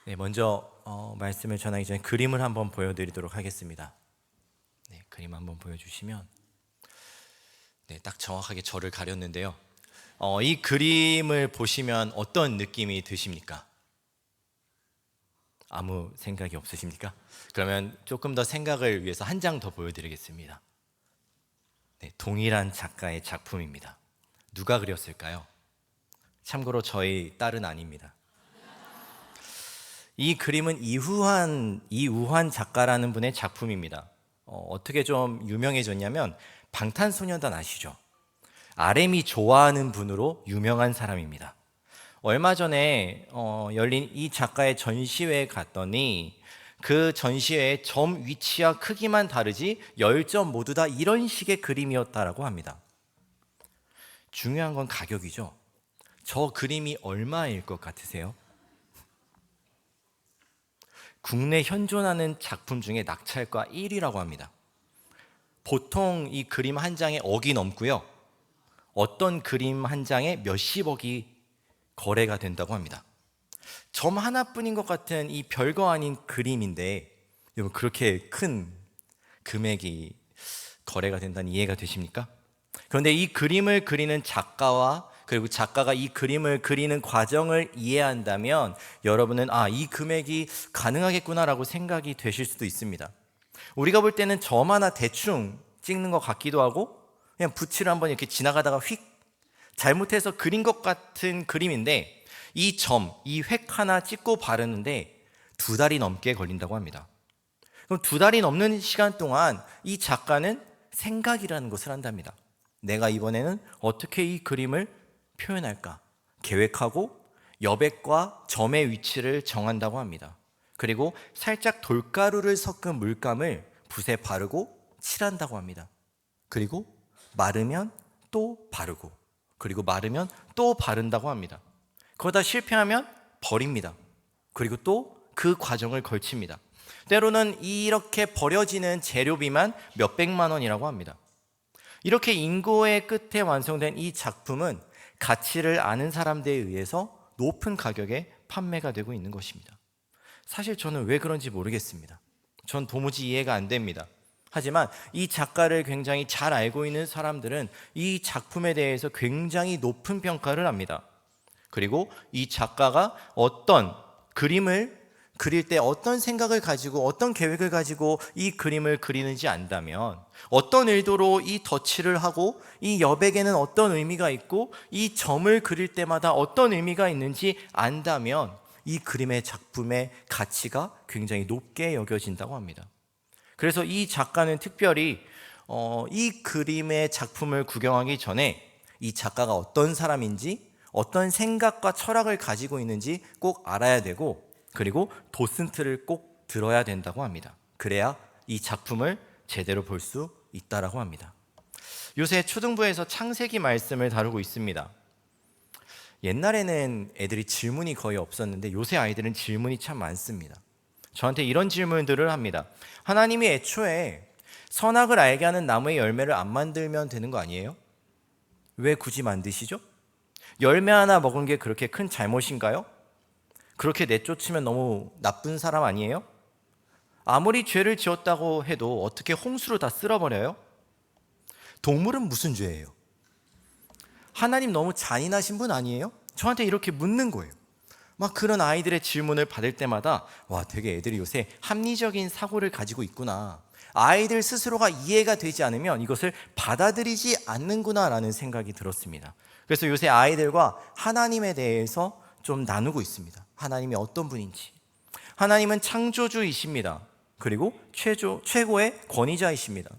네, 먼저 말씀을 전하기 전에 그림을 한번 보여드리도록 하겠습니다. 네, 그림 한번 보여주시면, 네, 딱 정확하게 저를 가렸는데요. 이 그림을 보시면 어떤 느낌이 드십니까? 아무 생각이 없으십니까? 그러면 조금 더 생각을 위해서 한 장 더 보여드리겠습니다. 네, 동일한 작가의 작품입니다. 누가 그렸을까요? 참고로 저희 딸은 아닙니다. 이 그림은 이우환 작가라는 분의 작품입니다. 어떻게 좀 유명해졌냐면 방탄소년단 아시죠? RM이 좋아하는 분으로 유명한 사람입니다. 얼마 전에 열린 이 작가의 전시회에 갔더니 그 전시회의 점 위치와 크기만 다르지 10점 모두 다 이런 식의 그림이었다라고 합니다. 중요한 건 가격이죠. 저 그림이 얼마일 것 같으세요? 국내 현존하는 작품 중에 낙찰가 1위라고 합니다. 보통 이 그림 한 장에 억이 넘고요. 어떤 그림 한 장에 몇십억이 거래가 된다고 합니다. 점 하나뿐인 것 같은 이 별거 아닌 그림인데 여러분 그렇게 큰 금액이 거래가 된다는 이해가 되십니까? 그런데 이 그림을 그리는 작가와 그리고 작가가 이 그림을 그리는 과정을 이해한다면 여러분은 이 금액이 가능하겠구나라고 생각이 되실 수도 있습니다. 우리가 볼 때는 점 하나 대충 찍는 것 같기도 하고 그냥 붓을 한번 이렇게 지나가다가 휙 잘못해서 그린 것 같은 그림인데 이 점, 이 획 하나 찍고 바르는데 2달이 넘게 걸린다고 합니다. 그럼 2달이 넘는 시간 동안 이 작가는 생각이라는 것을 한답니다. 내가 이번에는 어떻게 이 그림을 표현할까? 계획하고 여백과 점의 위치를 정한다고 합니다. 그리고 살짝 돌가루를 섞은 물감을 붓에 바르고 칠한다고 합니다. 그리고 마르면 또 바르고 그리고 마르면 또 바른다고 합니다. 그러다 실패하면 버립니다. 그리고 또 그 과정을 걸칩니다. 때로는 이렇게 버려지는 재료비만 몇백만 원이라고 합니다. 이렇게 인고의 끝에 완성된 이 작품은 가치를 아는 사람들에 의해서 높은 가격에 판매가 되고 있는 것입니다. 사실 저는 왜 그런지 모르겠습니다. 전 도무지 이해가 안 됩니다. 하지만 이 작가를 굉장히 잘 알고 있는 사람들은 이 작품에 대해서 굉장히 높은 평가를 합니다. 그리고 이 작가가 어떤 그림을 그릴 때 어떤 생각을 가지고 어떤 계획을 가지고 이 그림을 그리는지 안다면 어떤 의도로 이 덧칠을 하고 이 여백에는 어떤 의미가 있고 이 점을 그릴 때마다 어떤 의미가 있는지 안다면 이 그림의 작품의 가치가 굉장히 높게 여겨진다고 합니다. 그래서 이 작가는 특별히 이 그림의 작품을 구경하기 전에 이 작가가 어떤 사람인지 어떤 생각과 철학을 가지고 있는지 꼭 알아야 되고 그리고 도슨트를 꼭 들어야 된다고 합니다. 그래야 이 작품을 제대로 볼 수 있다라고 합니다. 요새 초등부에서 창세기 말씀을 다루고 있습니다. 옛날에는 애들이 질문이 거의 없었는데 요새 아이들은 질문이 참 많습니다. 저한테 이런 질문들을 합니다. 하나님이 애초에 선악을 알게 하는 나무의 열매를 안 만들면 되는 거 아니에요? 왜 굳이 만드시죠? 열매 하나 먹은 게 그렇게 큰 잘못인가요? 그렇게 내쫓으면 너무 나쁜 사람 아니에요? 아무리 죄를 지었다고 해도 어떻게 홍수로 다 쓸어버려요? 동물은 무슨 죄예요? 하나님 너무 잔인하신 분 아니에요? 저한테 이렇게 묻는 거예요. 막 그런 아이들의 질문을 받을 때마다 와, 되게 애들이 요새 합리적인 사고를 가지고 있구나. 아이들 스스로가 이해가 되지 않으면 이것을 받아들이지 않는구나라는 생각이 들었습니다. 그래서 요새 아이들과 하나님에 대해서 좀 나누고 있습니다. 하나님이 어떤 분인지. 하나님은 창조주이십니다. 그리고 최고의 권위자이십니다.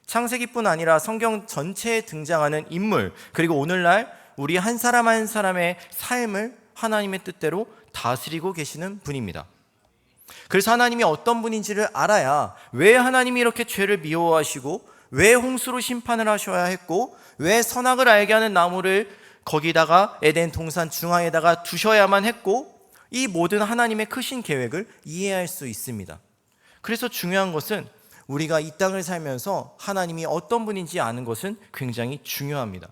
창세기뿐 아니라 성경 전체에 등장하는 인물, 그리고 오늘날 우리 한 사람 한 사람의 삶을 하나님의 뜻대로 다스리고 계시는 분입니다. 그래서 하나님이 어떤 분인지를 알아야 왜 하나님이 이렇게 죄를 미워하시고 왜 홍수로 심판을 하셔야 했고 왜 선악을 알게 하는 나무를 거기다가 에덴 동산 중앙에다가 두셔야만 했고 이 모든 하나님의 크신 계획을 이해할 수 있습니다. 그래서 중요한 것은 우리가 이 땅을 살면서 하나님이 어떤 분인지 아는 것은 굉장히 중요합니다.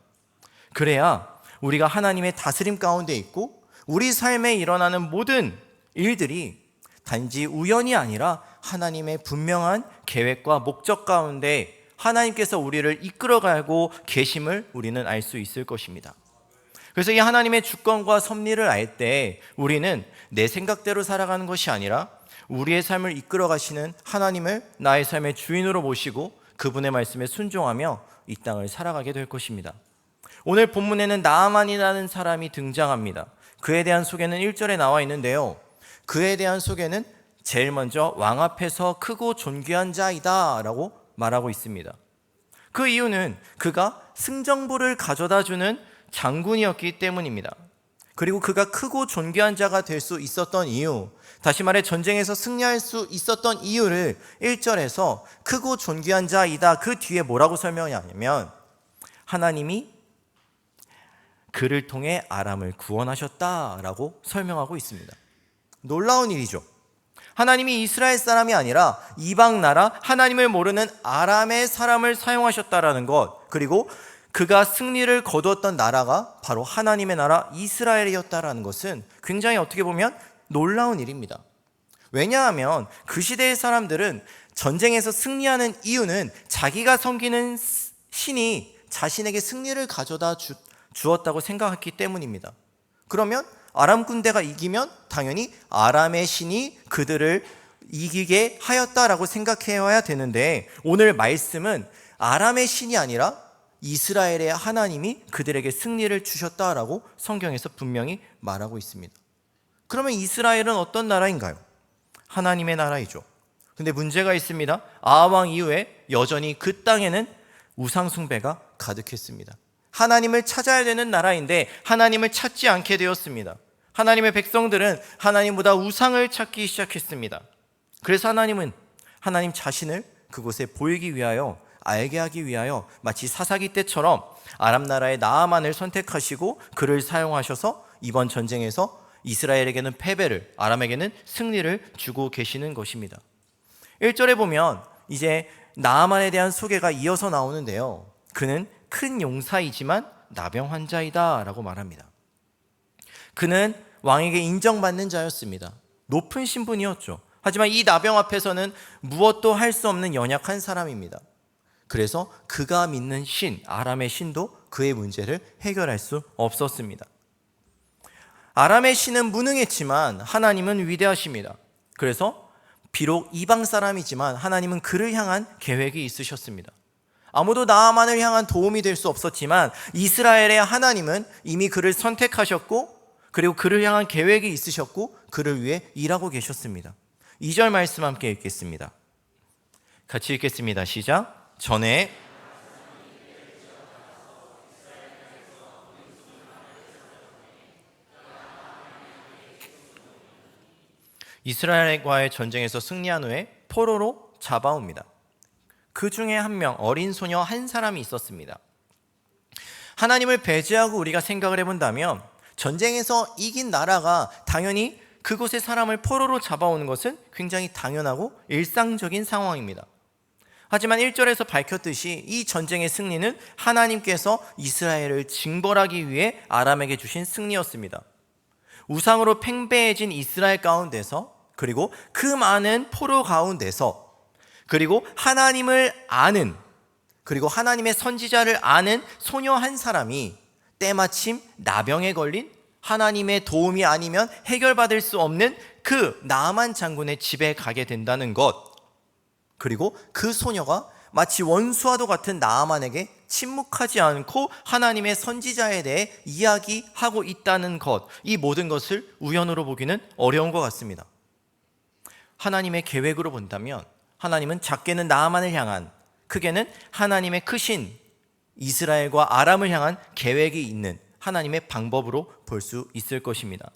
그래야 우리가 하나님의 다스림 가운데 있고 우리 삶에 일어나는 모든 일들이 단지 우연이 아니라 하나님의 분명한 계획과 목적 가운데 하나님께서 우리를 이끌어가고 계심을 우리는 알 수 있을 것입니다. 그래서 이 하나님의 주권과 섭리를 알 때 우리는 내 생각대로 살아가는 것이 아니라 우리의 삶을 이끌어 가시는 하나님을 나의 삶의 주인으로 모시고 그분의 말씀에 순종하며 이 땅을 살아가게 될 것입니다. 오늘 본문에는 나아만이라는 사람이 등장합니다. 그에 대한 소개는 1절에 나와 있는데요, 그에 대한 소개는 제일 먼저 왕 앞에서 크고 존귀한 자이다 라고 말하고 있습니다. 그 이유는 그가 승정보를 가져다 주는 장군이었기 때문입니다. 그리고 그가 크고 존귀한 자가 될 수 있었던 이유, 다시 말해 전쟁에서 승리할 수 있었던 이유를 1절에서 크고 존귀한 자이다 그 뒤에 뭐라고 설명하냐면 하나님이 그를 통해 아람을 구원하셨다라고 설명하고 있습니다. 놀라운 일이죠. 하나님이 이스라엘 사람이 아니라 이방 나라 하나님을 모르는 아람의 사람을 사용하셨다라는 것, 그리고 그가 승리를 거두었던 나라가 바로 하나님의 나라 이스라엘이었다라는 것은 굉장히 어떻게 보면 놀라운 일입니다. 왜냐하면 그 시대의 사람들은 전쟁에서 승리하는 이유는 자기가 섬기는 신이 자신에게 승리를 가져다 주었다고 생각했기 때문입니다. 그러면 아람 군대가 이기면 당연히 아람의 신이 그들을 이기게 하였다라고 생각해야 되는데, 오늘 말씀은 아람의 신이 아니라 이스라엘의 하나님이 그들에게 승리를 주셨다라고 성경에서 분명히 말하고 있습니다. 그러면 이스라엘은 어떤 나라인가요? 하나님의 나라이죠. 근데 문제가 있습니다. 아하왕 이후에 여전히 그 땅에는 우상 숭배가 가득했습니다. 하나님을 찾아야 되는 나라인데 하나님을 찾지 않게 되었습니다. 하나님의 백성들은 하나님보다 우상을 찾기 시작했습니다. 그래서 하나님은 하나님 자신을 그곳에 보이기 위하여, 알게 하기 위하여 마치 사사기 때처럼 아람 나라의 나아만을 선택하시고 그를 사용하셔서 이번 전쟁에서 이스라엘에게는 패배를, 아람에게는 승리를 주고 계시는 것입니다. 1절에 보면 이제 나아만에 대한 소개가 이어서 나오는데요, 그는 큰 용사이지만 나병 환자이다 라고 말합니다. 그는 왕에게 인정받는 자였습니다. 높은 신분이었죠. 하지만 이 나병 앞에서는 무엇도 할 수 없는 연약한 사람입니다. 그래서 그가 믿는 신, 아람의 신도 그의 문제를 해결할 수 없었습니다. 아람의 신은 무능했지만 하나님은 위대하십니다. 그래서 비록 이방 사람이지만 하나님은 그를 향한 계획이 있으셨습니다. 아무도 나아만을 향한 도움이 될 수 없었지만 이스라엘의 하나님은 이미 그를 선택하셨고, 그리고 그를 향한 계획이 있으셨고 그를 위해 일하고 계셨습니다. 2절 말씀 함께 읽겠습니다. 같이 읽겠습니다. 시작. 전에 이스라엘과의 전쟁에서 승리한 후에 포로로 잡아옵니다. 그 중에 한 명, 어린 소녀 한 사람이 있었습니다. 하나님을 배제하고 우리가 생각을 해본다면 전쟁에서 이긴 나라가 당연히 그곳의 사람을 포로로 잡아오는 것은 굉장히 당연하고 일상적인 상황입니다. 하지만 1절에서 밝혔듯이 이 전쟁의 승리는 하나님께서 이스라엘을 징벌하기 위해 아람에게 주신 승리였습니다. 우상으로 팽배해진 이스라엘 가운데서, 그리고 그 많은 포로 가운데서, 그리고 하나님을 아는, 그리고 하나님의 선지자를 아는 소녀 한 사람이 때마침 나병에 걸린, 하나님의 도움이 아니면 해결받을 수 없는 그 나아만 장군의 집에 가게 된다는 것, 그리고 그 소녀가 마치 원수와도 같은 나아만에게 침묵하지 않고 하나님의 선지자에 대해 이야기하고 있다는 것, 이 모든 것을 우연으로 보기는 어려운 것 같습니다. 하나님의 계획으로 본다면 하나님은 작게는 나아만을 향한, 크게는 하나님의 크신 이스라엘과 아람을 향한 계획이 있는 하나님의 방법으로 볼 수 있을 것입니다.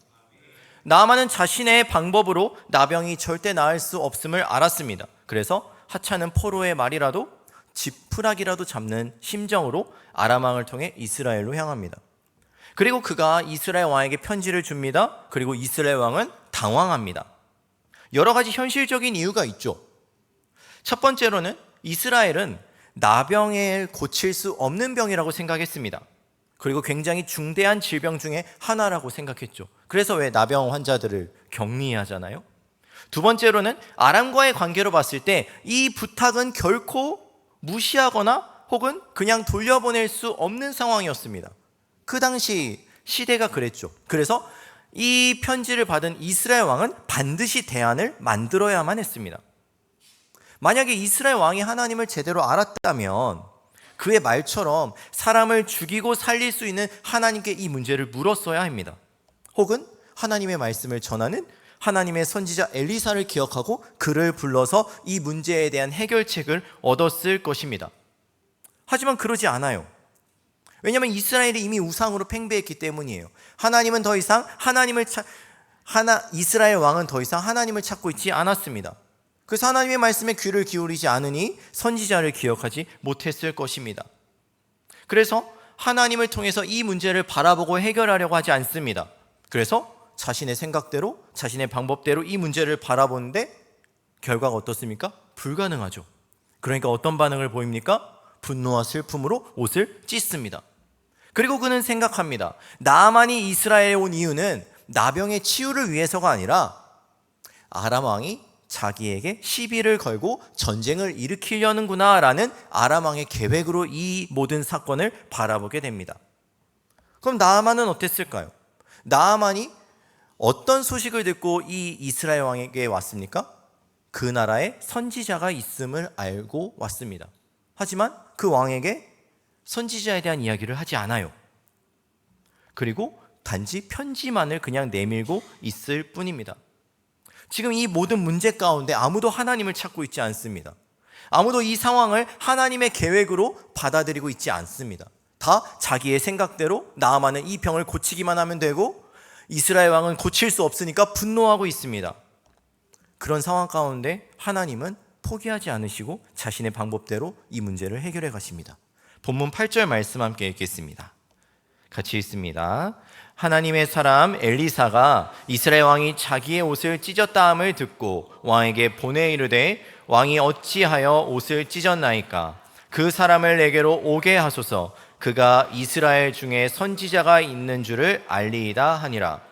나아만은 자신의 방법으로 나병이 절대 나을 수 없음을 알았습니다. 그래서 하찮은 포로의 말이라도 지푸라기라도 잡는 심정으로 아람 왕을 통해 이스라엘로 향합니다. 그리고 그가 이스라엘 왕에게 편지를 줍니다. 그리고 이스라엘 왕은 당황합니다. 여러 가지 현실적인 이유가 있죠. 첫 번째로는 이스라엘은 나병을 고칠 수 없는 병이라고 생각했습니다. 그리고 굉장히 중대한 질병 중에 하나라고 생각했죠. 그래서 왜 나병 환자들을 격리하잖아요. 두 번째로는 아람과의 관계로 봤을 때 이 부탁은 결코 무시하거나 혹은 그냥 돌려보낼 수 없는 상황이었습니다. 그 당시 시대가 그랬죠. 그래서 이 편지를 받은 이스라엘 왕은 반드시 대안을 만들어야만 했습니다. 만약에 이스라엘 왕이 하나님을 제대로 알았다면 그의 말처럼 사람을 죽이고 살릴 수 있는 하나님께 이 문제를 물었어야 합니다. 혹은 하나님의 말씀을 전하는 하나님의 선지자 엘리사를 기억하고 그를 불러서 이 문제에 대한 해결책을 얻었을 것입니다. 하지만 그러지 않아요. 왜냐하면 이스라엘이 이미 우상으로 팽배했기 때문이에요. 이스라엘 왕은 더 이상 하나님을 찾고 있지 않았습니다. 그래서 하나님의 말씀에 귀를 기울이지 않으니 선지자를 기억하지 못했을 것입니다. 그래서 하나님을 통해서 이 문제를 바라보고 해결하려고 하지 않습니다. 그래서 자신의 생각대로, 자신의 방법대로 이 문제를 바라보는데 결과가 어떻습니까? 불가능하죠. 그러니까 어떤 반응을 보입니까? 분노와 슬픔으로 옷을 찢습니다. 그리고 그는 생각합니다. 나아만이 이스라엘에 온 이유는 나병의 치유를 위해서가 아니라 아람 왕이 자기에게 시비를 걸고 전쟁을 일으키려는구나 라는 아람 왕의 계획으로 이 모든 사건을 바라보게 됩니다. 그럼 나아만은 어땠을까요? 나아만이 어떤 소식을 듣고 이 이스라엘 왕에게 왔습니까? 그 나라에 선지자가 있음을 알고 왔습니다. 하지만 그 왕에게 선지자에 대한 이야기를 하지 않아요. 그리고 단지 편지만을 그냥 내밀고 있을 뿐입니다. 지금 이 모든 문제 가운데 아무도 하나님을 찾고 있지 않습니다. 아무도 이 상황을 하나님의 계획으로 받아들이고 있지 않습니다. 다 자기의 생각대로 나아만은 이 병을 고치기만 하면 되고 이스라엘 왕은 고칠 수 없으니까 분노하고 있습니다. 그런 상황 가운데 하나님은 포기하지 않으시고 자신의 방법대로 이 문제를 해결해 가십니다. 본문 8절 말씀 함께 읽겠습니다. 같이 읽습니다. 하나님의 사람 엘리사가 이스라엘 왕이 자기의 옷을 찢었다함을 듣고 왕에게 보내 이르되 왕이 어찌하여 옷을 찢었나이까? 그 사람을 내게로 오게 하소서. 그가 이스라엘 중에 선지자가 있는 줄을 알리이다 하니라.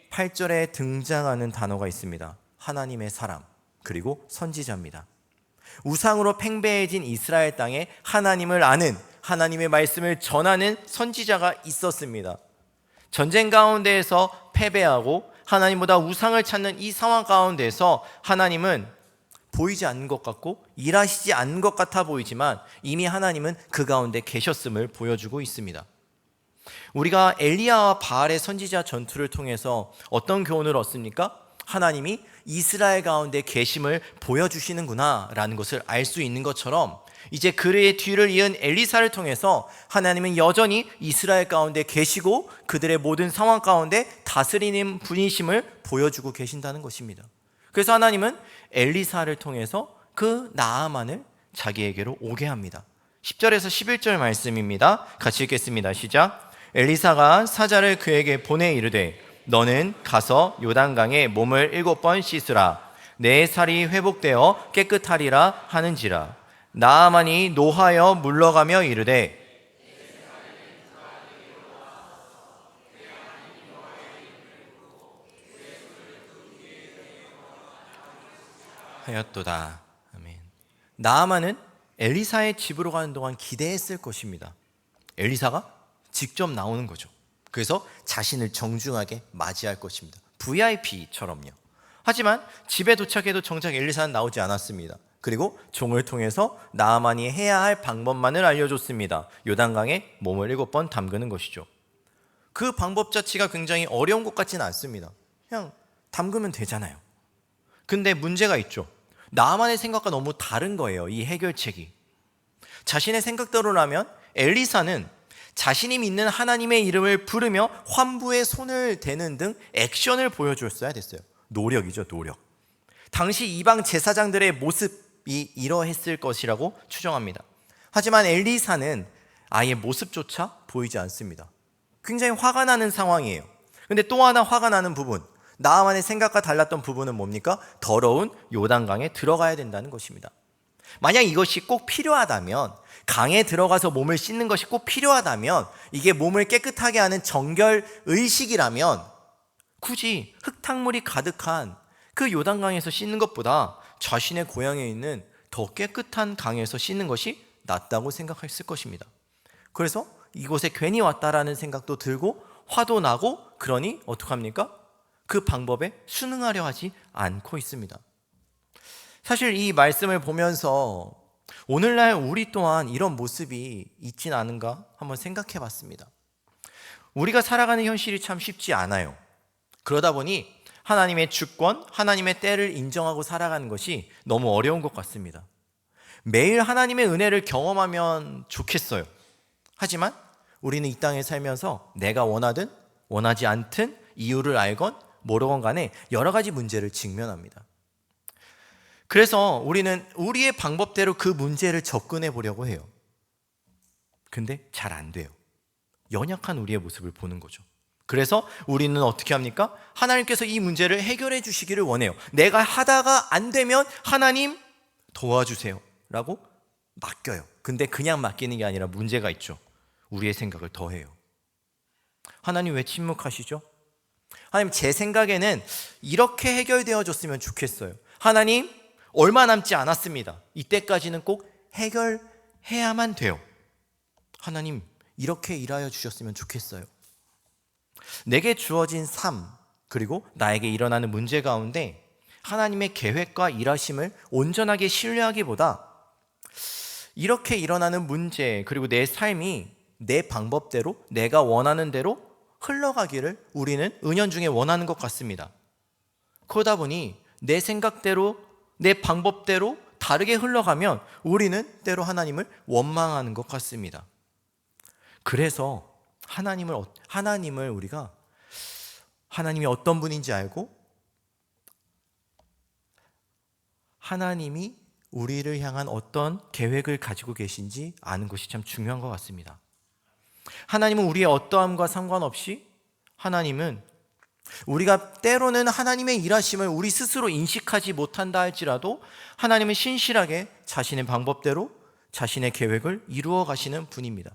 8절에 등장하는 단어가 있습니다. 하나님의 사람 그리고 선지자입니다. 우상으로 팽배해진 이스라엘 땅에 하나님을 아는, 하나님의 말씀을 전하는 선지자가 있었습니다. 전쟁 가운데에서 패배하고 하나님보다 우상을 찾는 이 상황 가운데서 하나님은 보이지 않는 것 같고 일하시지 않는 것 같아 보이지만 이미 하나님은 그 가운데 계셨음을 보여주고 있습니다. 우리가 엘리야와 바알의 선지자 전투를 통해서 어떤 교훈을 얻습니까? 하나님이 이스라엘 가운데 계심을 보여주시는구나 라는 것을 알 수 있는 것처럼 이제 그의 뒤를 이은 엘리사를 통해서 하나님은 여전히 이스라엘 가운데 계시고 그들의 모든 상황 가운데 다스리는 분이심을 보여주고 계신다는 것입니다. 그래서 하나님은 엘리사를 통해서 그 나아만을 자기에게로 오게 합니다. 10절에서 11절 말씀입니다. 같이 읽겠습니다. 시작. 엘리사가 사자를 그에게 보내 이르되 너는 가서 요단강에 몸을 7번 씻으라. 내 살이 회복되어 깨끗하리라 하는지라. 나아만이 노하여 물러가며 이르되 하였도다. 아멘. 나아만은 엘리사의 집으로 가는 동안 기대했을 것입니다. 엘리사가 직접 나오는 거죠. 그래서 자신을 정중하게 맞이할 것입니다. VIP처럼요. 하지만 집에 도착해도 정작 엘리사는 나오지 않았습니다. 그리고 종을 통해서 나아만이 해야 할 방법만을 알려줬습니다. 요단강에 몸을 7번 담그는 것이죠. 그 방법 자체가 굉장히 어려운 것 같지는 않습니다. 그냥 담그면 되잖아요. 근데 문제가 있죠. 나아만의 생각과 너무 다른 거예요. 이 해결책이. 자신의 생각대로라면 엘리사는 자신이 믿는 하나님의 이름을 부르며 환부에 손을 대는 등 액션을 보여줬어야 됐어요. 노력이죠, 노력. 당시 이방 제사장들의 모습이 이러했을 것이라고 추정합니다. 하지만 엘리사는 아예 모습조차 보이지 않습니다. 굉장히 화가 나는 상황이에요. 근데 또 하나 화가 나는 부분, 나아만의 생각과 달랐던 부분은 뭡니까? 더러운 요단강에 들어가야 된다는 것입니다. 만약 이것이 꼭 필요하다면, 강에 들어가서 몸을 씻는 것이 꼭 필요하다면, 이게 몸을 깨끗하게 하는 정결 의식이라면 굳이 흙탕물이 가득한 그 요단강에서 씻는 것보다 자신의 고향에 있는 더 깨끗한 강에서 씻는 것이 낫다고 생각했을 것입니다. 그래서 이곳에 괜히 왔다라는 생각도 들고 화도 나고, 그러니 어떡합니까? 그 방법에 순응하려 하지 않고 있습니다. 사실 이 말씀을 보면서 오늘날 우리 또한 이런 모습이 있진 않은가 한번 생각해 봤습니다. 우리가 살아가는 현실이 참 쉽지 않아요. 그러다 보니 하나님의 주권, 하나님의 때를 인정하고 살아가는 것이 너무 어려운 것 같습니다. 매일 하나님의 은혜를 경험하면 좋겠어요. 하지만 우리는 이 땅에 살면서 내가 원하든 원하지 않든 이유를 알건 모르건 간에 여러 가지 문제를 직면합니다. 그래서 우리는 우리의 방법대로 그 문제를 접근해 보려고 해요. 근데 잘 안 돼요. 연약한 우리의 모습을 보는 거죠. 그래서 우리는 어떻게 합니까? 하나님께서 이 문제를 해결해 주시기를 원해요. 내가 하다가 안 되면 하나님 도와주세요 라고 맡겨요. 근데 그냥 맡기는 게 아니라 문제가 있죠. 우리의 생각을 더해요. 하나님 왜 침묵하시죠? 하나님, 제 생각에는 이렇게 해결되어졌으면 좋겠어요. 하나님, 얼마 남지 않았습니다. 이때까지는 꼭 해결해야만 돼요. 하나님, 이렇게 일하여 주셨으면 좋겠어요. 내게 주어진 삶, 그리고 나에게 일어나는 문제 가운데 하나님의 계획과 일하심을 온전하게 신뢰하기보다 이렇게 일어나는 문제, 그리고 내 삶이 내 방법대로, 내가 원하는 대로 흘러가기를 우리는 은연중에 원하는 것 같습니다. 그러다 보니 내 생각대로, 내 방법대로 다르게 흘러가면 우리는 때로 하나님을 원망하는 것 같습니다. 그래서 하나님을 우리가 하나님이 어떤 분인지 알고 하나님이 우리를 향한 어떤 계획을 가지고 계신지 아는 것이 참 중요한 것 같습니다. 하나님은 우리의 어떠함과 상관없이 하나님은 우리가 때로는 하나님의 일하심을 우리 스스로 인식하지 못한다 할지라도 하나님은 신실하게 자신의 방법대로 자신의 계획을 이루어 가시는 분입니다.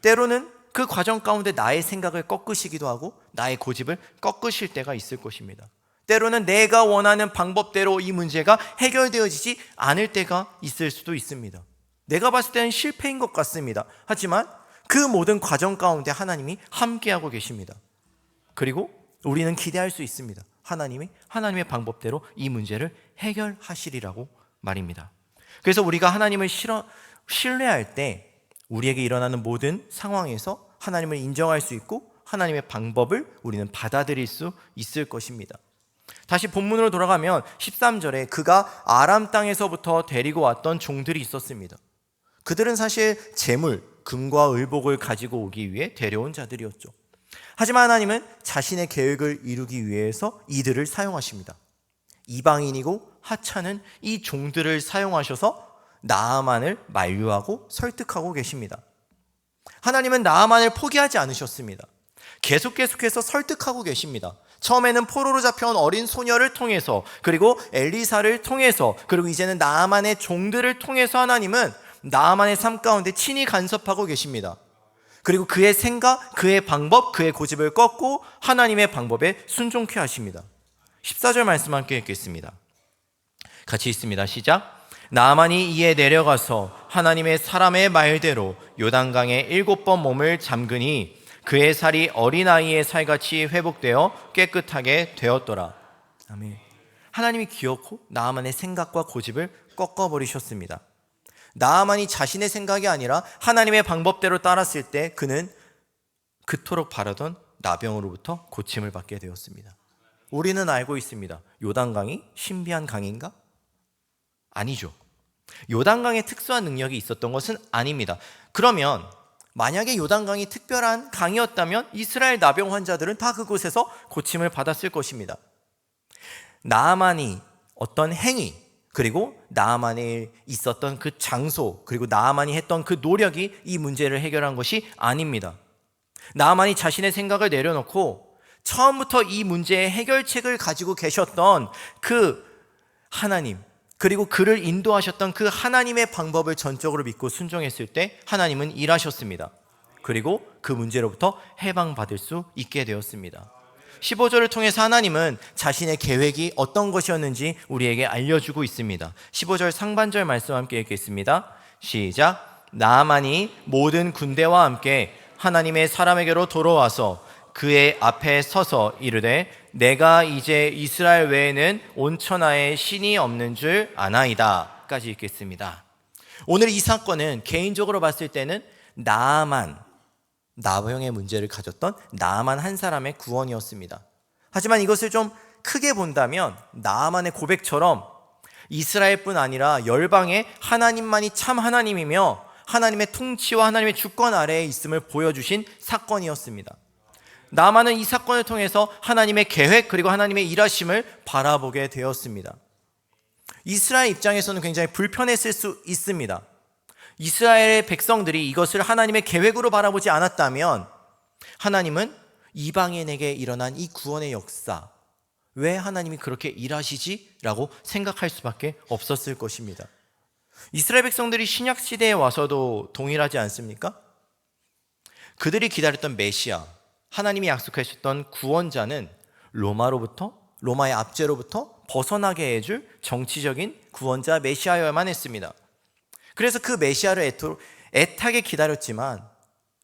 때로는 그 과정 가운데 나의 생각을 꺾으시기도 하고 나의 고집을 꺾으실 때가 있을 것입니다. 때로는 내가 원하는 방법대로 이 문제가 해결되어지지 않을 때가 있을 수도 있습니다. 내가 봤을 때는 실패인 것 같습니다. 하지만 그 모든 과정 가운데 하나님이 함께하고 계십니다. 그리고 우리는 기대할 수 있습니다. 하나님이 하나님의 방법대로 이 문제를 해결하시리라고 말입니다. 그래서 우리가 하나님을 신뢰할 때 우리에게 일어나는 모든 상황에서 하나님을 인정할 수 있고 하나님의 방법을 우리는 받아들일 수 있을 것입니다. 다시 본문으로 돌아가면 13절에 그가 아람 땅에서부터 데리고 왔던 종들이 있었습니다. 그들은 사실 재물, 금과 의복을 가지고 오기 위해 데려온 자들이었죠. 하지만 하나님은 자신의 계획을 이루기 위해서 이들을 사용하십니다. 이방인이고 하찮은 이 종들을 사용하셔서 나아만을 만류하고 설득하고 계십니다. 하나님은 나아만을 포기하지 않으셨습니다. 계속해서 설득하고 계십니다. 처음에는 포로로 잡혀온 어린 소녀를 통해서, 그리고 엘리사를 통해서, 그리고 이제는 나아만의 종들을 통해서 하나님은 나아만의 삶 가운데 친히 간섭하고 계십니다. 그리고 그의 생각, 그의 방법, 그의 고집을 꺾고 하나님의 방법에 순종케 하십니다. 14절 말씀 함께 읽겠습니다. 같이 읽습니다. 시작. 나아만이 이에 내려가서 하나님의 사람의 말대로 요단강에 7번 몸을 잠그니 그의 살이 어린아이의 살같이 회복되어 깨끗하게 되었더라. 아멘. 하나님이 기어코 나아만의 생각과 고집을 꺾어버리셨습니다. 나아만이 자신의 생각이 아니라 하나님의 방법대로 따랐을 때 그는 그토록 바라던 나병으로부터 고침을 받게 되었습니다. 우리는 알고 있습니다. 요단강이 신비한 강인가? 아니죠. 요단강에 특수한 능력이 있었던 것은 아닙니다. 그러면 만약에 요단강이 특별한 강이었다면 이스라엘 나병 환자들은 다 그곳에서 고침을 받았을 것입니다. 나아만이 어떤 행위, 그리고 나아만에 있었던 그 장소, 그리고 나아만이 했던 그 노력이 이 문제를 해결한 것이 아닙니다. 나아만이 자신의 생각을 내려놓고 처음부터 이 문제의 해결책을 가지고 계셨던 그 하나님, 그리고 그를 인도하셨던 그 하나님의 방법을 전적으로 믿고 순종했을 때 하나님은 일하셨습니다. 그리고 그 문제로부터 해방받을 수 있게 되었습니다. 15절을 통해서 하나님은 자신의 계획이 어떤 것이었는지 우리에게 알려주고 있습니다. 15절 상반절 말씀 함께 읽겠습니다. 시작. 나아만이 모든 군대와 함께 하나님의 사람에게로 돌아와서 그의 앞에 서서 이르되 내가 이제 이스라엘 외에는 온 천하에 신이 없는 줄 아나이다 까지 읽겠습니다. 오늘 이 사건은 개인적으로 봤을 때는 나병의 문제를 가졌던 나아만 한 사람의 구원이었습니다. 하지만 이것을 좀 크게 본다면 나아만의 고백처럼 이스라엘뿐 아니라 열방의 하나님만이 참 하나님이며 하나님의 통치와 하나님의 주권 아래에 있음을 보여주신 사건이었습니다. 나아만은 이 사건을 통해서 하나님의 계획 그리고 하나님의 일하심을 바라보게 되었습니다. 이스라엘 입장에서는 굉장히 불편했을 수 있습니다. 이스라엘의 백성들이 이것을 하나님의 계획으로 바라보지 않았다면 하나님은 이방인에게 일어난 이 구원의 역사, 왜 하나님이 그렇게 일하시지? 라고 생각할 수밖에 없었을 것입니다. 이스라엘 백성들이 신약 시대에 와서도 동일하지 않습니까? 그들이 기다렸던 메시아, 하나님이 약속하셨던 구원자는 로마의 압제로부터 벗어나게 해줄 정치적인 구원자 메시아여야만 했습니다. 그래서 그 메시아를 애타게 기다렸지만,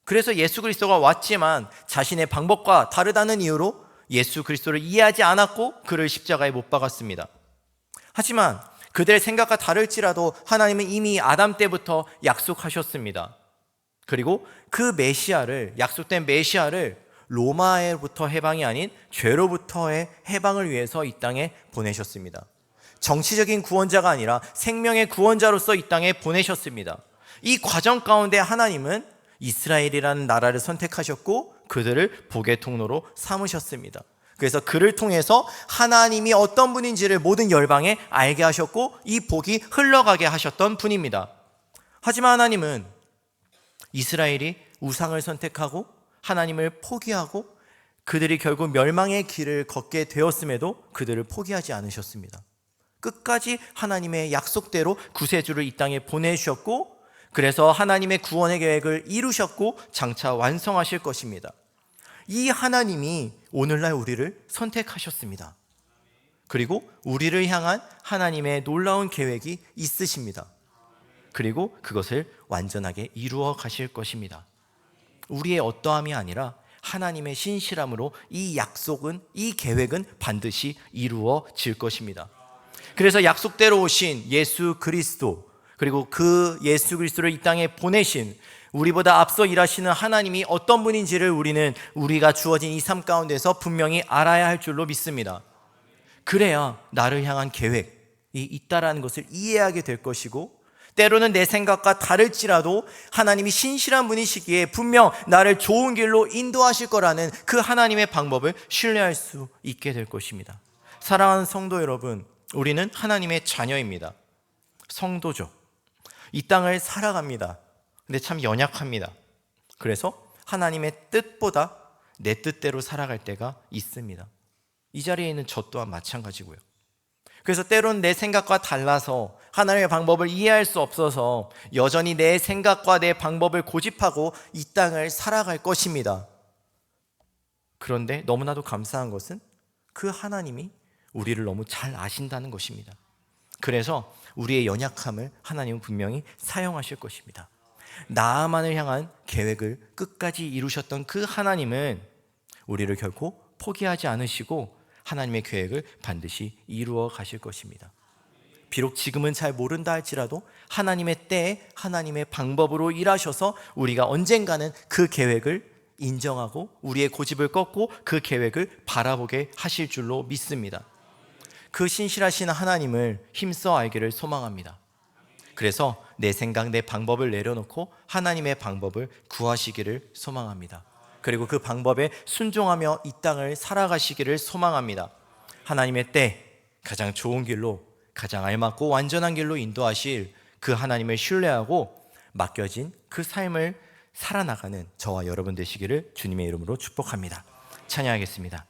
그래서 예수 그리스도가 왔지만 자신의 방법과 다르다는 이유로 예수 그리스도를 이해하지 않았고 그를 십자가에 못 박았습니다. 하지만 그들의 생각과 다를지라도 하나님은 이미 아담 때부터 약속하셨습니다. 그리고 그 메시아를, 약속된 메시아를 로마로부터 해방이 아닌 죄로부터의 해방을 위해서 이 땅에 보내셨습니다. 정치적인 구원자가 아니라 생명의 구원자로서 이 땅에 보내셨습니다. 이 과정 가운데 하나님은 이스라엘이라는 나라를 선택하셨고 그들을 복의 통로로 삼으셨습니다. 그래서 그를 통해서 하나님이 어떤 분인지를 모든 열방에 알게 하셨고 이 복이 흘러가게 하셨던 분입니다. 하지만 하나님은 이스라엘이 우상을 선택하고 하나님을 포기하고 그들이 결국 멸망의 길을 걷게 되었음에도 그들을 포기하지 않으셨습니다. 끝까지 하나님의 약속대로 구세주를 이 땅에 보내주셨고, 그래서 하나님의 구원의 계획을 이루셨고 장차 완성하실 것입니다. 이 하나님이 오늘날 우리를 선택하셨습니다. 그리고 우리를 향한 하나님의 놀라운 계획이 있으십니다. 그리고 그것을 완전하게 이루어 가실 것입니다. 우리의 어떠함이 아니라 하나님의 신실함으로 이 약속은, 이 계획은 반드시 이루어질 것입니다. 그래서 약속대로 오신 예수 그리스도, 그리고 그 예수 그리스도를 이 땅에 보내신 우리보다 앞서 일하시는 하나님이 어떤 분인지를 우리가 주어진 이 삶 가운데서 분명히 알아야 할 줄로 믿습니다. 그래야 나를 향한 계획이 있다라는 것을 이해하게 될 것이고, 때로는 내 생각과 다를지라도 하나님이 신실한 분이시기에 분명 나를 좋은 길로 인도하실 거라는 그 하나님의 방법을 신뢰할 수 있게 될 것입니다. 사랑하는 성도 여러분, 우리는 하나님의 자녀입니다. 성도죠. 이 땅을 살아갑니다. 근데 참 연약합니다. 그래서 하나님의 뜻보다 내 뜻대로 살아갈 때가 있습니다. 이 자리에 있는 저 또한 마찬가지고요. 그래서 때로는 내 생각과 달라서 하나님의 방법을 이해할 수 없어서 여전히 내 생각과 내 방법을 고집하고 이 땅을 살아갈 것입니다. 그런데 너무나도 감사한 것은 그 하나님이 우리를 너무 잘 아신다는 것입니다. 그래서 우리의 연약함을 하나님은 분명히 사용하실 것입니다. 나아만을 향한 계획을 끝까지 이루셨던 그 하나님은 우리를 결코 포기하지 않으시고 하나님의 계획을 반드시 이루어 가실 것입니다. 비록 지금은 잘 모른다 할지라도 하나님의 때에 하나님의 방법으로 일하셔서 우리가 언젠가는 그 계획을 인정하고 우리의 고집을 꺾고 그 계획을 바라보게 하실 줄로 믿습니다. 그 신실하신 하나님을 힘써 알기를 소망합니다. 그래서 내 생각, 내 방법을 내려놓고 하나님의 방법을 구하시기를 소망합니다. 그리고 그 방법에 순종하며 이 땅을 살아가시기를 소망합니다. 하나님의 때 가장 좋은 길로, 가장 알맞고 완전한 길로 인도하실 그 하나님을 신뢰하고 맡겨진 그 삶을 살아나가는 저와 여러분 되시기를 주님의 이름으로 축복합니다. 찬양하겠습니다.